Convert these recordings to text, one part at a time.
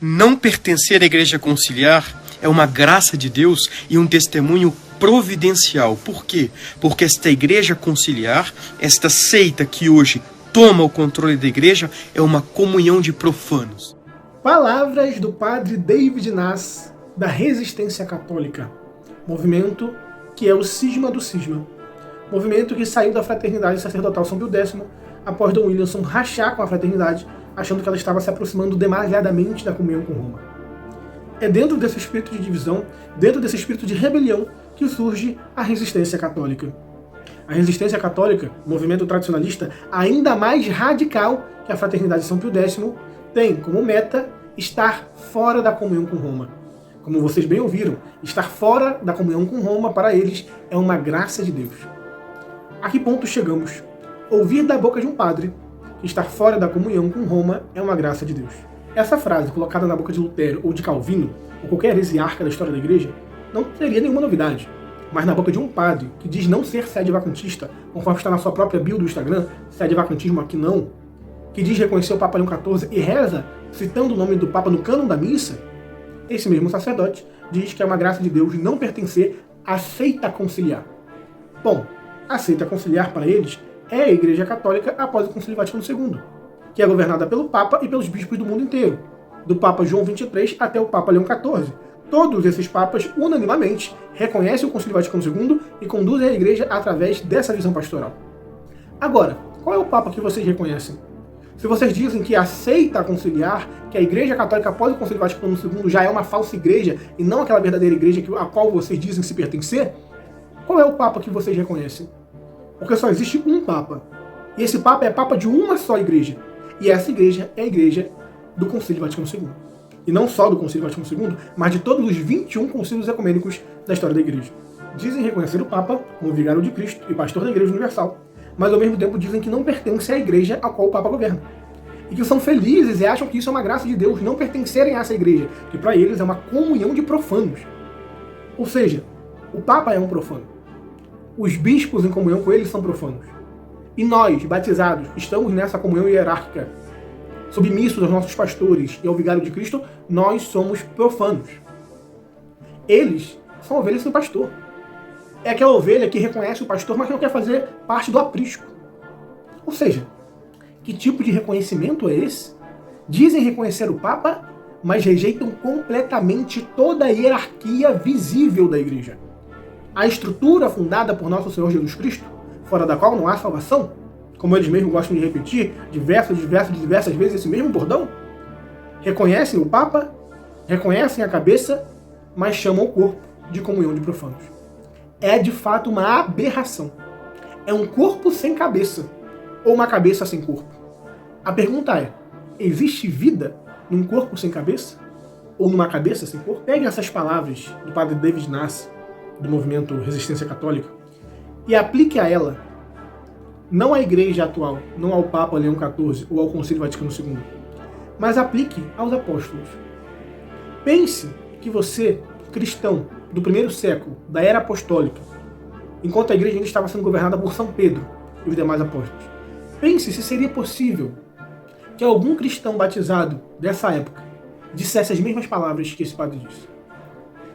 Não pertencer à Igreja Conciliar é uma graça de Deus e um testemunho providencial. Por quê? Porque esta Igreja Conciliar, esta seita que hoje toma o controle da Igreja, é uma comunhão de profanos. Palavras do padre David Nass, da Resistência Católica, movimento que é o cisma do cisma, movimento que saiu da Fraternidade Sacerdotal São Pio X após Dom Williamson rachar com a Fraternidade, achando que ela estava se aproximando demasiadamente da comunhão com Roma. É dentro desse espírito de divisão, dentro desse espírito de rebelião, que surge a Resistência Católica. A Resistência Católica, movimento tradicionalista ainda mais radical que a Fraternidade São Pio X, tem como meta estar fora da comunhão com Roma. Como vocês bem ouviram, estar fora da comunhão com Roma, para eles, é uma graça de Deus. A que ponto chegamos? Ouvir da boca de um padre que estar fora da comunhão com Roma é uma graça de Deus. Essa frase, colocada na boca de Lutero ou de Calvino, ou qualquer heresiarca da história da Igreja, não teria nenhuma novidade. Mas na boca de um padre que diz não ser sede-vacantista, conforme está na sua própria bio do Instagram, sede-vacantismo aqui não, que diz reconhecer o Papa Leão XIV e reza, citando o nome do Papa no cânon da missa, esse mesmo sacerdote diz que é uma graça de Deus não pertencer à seita conciliar. Bom, a seita conciliar para eles é a Igreja Católica após o Concílio Vaticano II, que é governada pelo Papa e pelos bispos do mundo inteiro, do Papa João XXIII até o Papa Leão XIV. Todos esses papas, unanimamente, reconhecem o Concílio Vaticano II e conduzem a Igreja através dessa visão pastoral. Agora, qual é o Papa que vocês reconhecem? Se vocês dizem que aceita a conciliar, que a Igreja Católica após o Concílio Vaticano II já é uma falsa igreja e não aquela verdadeira igreja a qual vocês dizem se pertencer, qual é o Papa que vocês reconhecem? Porque só existe um Papa. E esse Papa é Papa de uma só igreja. E essa igreja é a igreja do Concílio Vaticano II. E não só do Concílio Vaticano II, mas de todos os 21 concílios ecumênicos da história da igreja. Dizem reconhecer o Papa como vigário de Cristo e pastor da Igreja Universal, mas ao mesmo tempo dizem que não pertence à igreja a qual o Papa governa. E que são felizes e acham que isso é uma graça de Deus, não pertencerem a essa igreja, que para eles é uma comunhão de profanos. Ou seja, o Papa é um profano. Os bispos em comunhão com eles são profanos. E nós, batizados, estamos nessa comunhão hierárquica, submissos aos nossos pastores e ao vigário de Cristo, nós somos profanos. Eles são ovelhas sem pastor. É aquela ovelha que reconhece o pastor, mas não quer fazer parte do aprisco. Ou seja, que tipo de reconhecimento é esse? Dizem reconhecer o Papa, mas rejeitam completamente toda a hierarquia visível da Igreja. A estrutura fundada por nosso Senhor Jesus Cristo, fora da qual não há salvação, como eles mesmos gostam de repetir diversas vezes esse mesmo bordão, reconhecem o Papa, reconhecem a cabeça, mas chamam o corpo de comunhão de profanos. É de fato uma aberração. É um corpo sem cabeça, ou uma cabeça sem corpo. A pergunta é, existe vida num corpo sem cabeça? Ou numa cabeça sem corpo? Pegue essas palavras do padre David Nass, do movimento Resistência Católica, e aplique a ela, não à igreja atual, não ao Papa Leão XIV ou ao Concílio Vaticano II, mas aplique aos apóstolos. Pense que você, cristão do primeiro século, da era apostólica, enquanto a igreja ainda estava sendo governada por São Pedro e os demais apóstolos, pense se seria possível que algum cristão batizado dessa época dissesse as mesmas palavras que esse padre disse.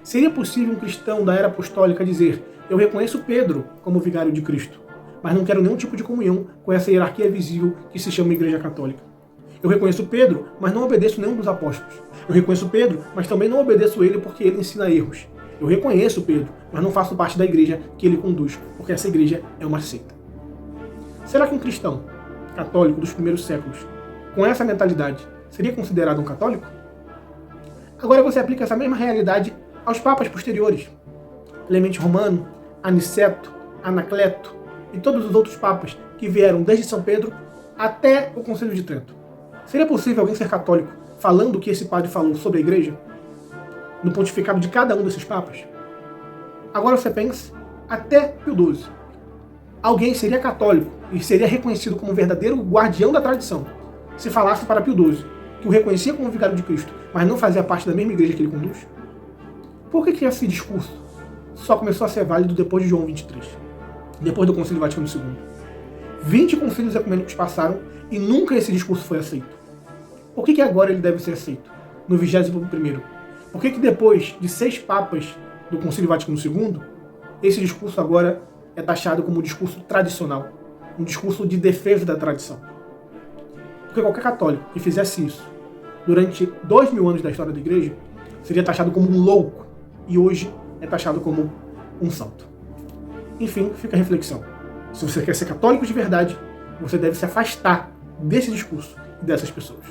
Seria possível um cristão da era apostólica dizer: eu reconheço Pedro como vigário de Cristo, mas não quero nenhum tipo de comunhão com essa hierarquia visível que se chama Igreja Católica. Eu reconheço Pedro, mas não obedeço nenhum dos apóstolos. Eu reconheço Pedro, mas também não obedeço ele porque ele ensina erros. Eu reconheço Pedro, mas não faço parte da igreja que ele conduz, porque essa igreja é uma seita. Será que um cristão católico dos primeiros séculos, com essa mentalidade, seria considerado um católico? Agora você aplica essa mesma realidade aos papas posteriores. Clemente Romano, Aniceto, Anacleto e todos os outros papas que vieram desde São Pedro até o Concílio de Trento. Seria possível alguém ser católico falando o que esse padre falou sobre a igreja? No pontificado de cada um desses papas? Agora você pense, até Pio XII. Alguém seria católico e seria reconhecido como verdadeiro guardião da tradição se falasse para Pio XII que o reconhecia como vigário de Cristo, mas não fazia parte da mesma igreja que ele conduz? Por que esse discurso só começou a ser válido depois de João XXIII, depois do Concílio Vaticano II? 20 concílios ecumênicos passaram e nunca esse discurso foi aceito. Por que agora ele deve ser aceito? no 21º? Por que depois de 6 papas do Concílio Vaticano II, esse discurso agora é taxado como um discurso tradicional, um discurso de defesa da tradição? Porque qualquer católico que fizesse isso durante 2000 anos da história da Igreja seria taxado como um louco, e hoje é taxado como um santo. Enfim, fica a reflexão. Se você quer ser católico de verdade, você deve se afastar desse discurso e dessas pessoas.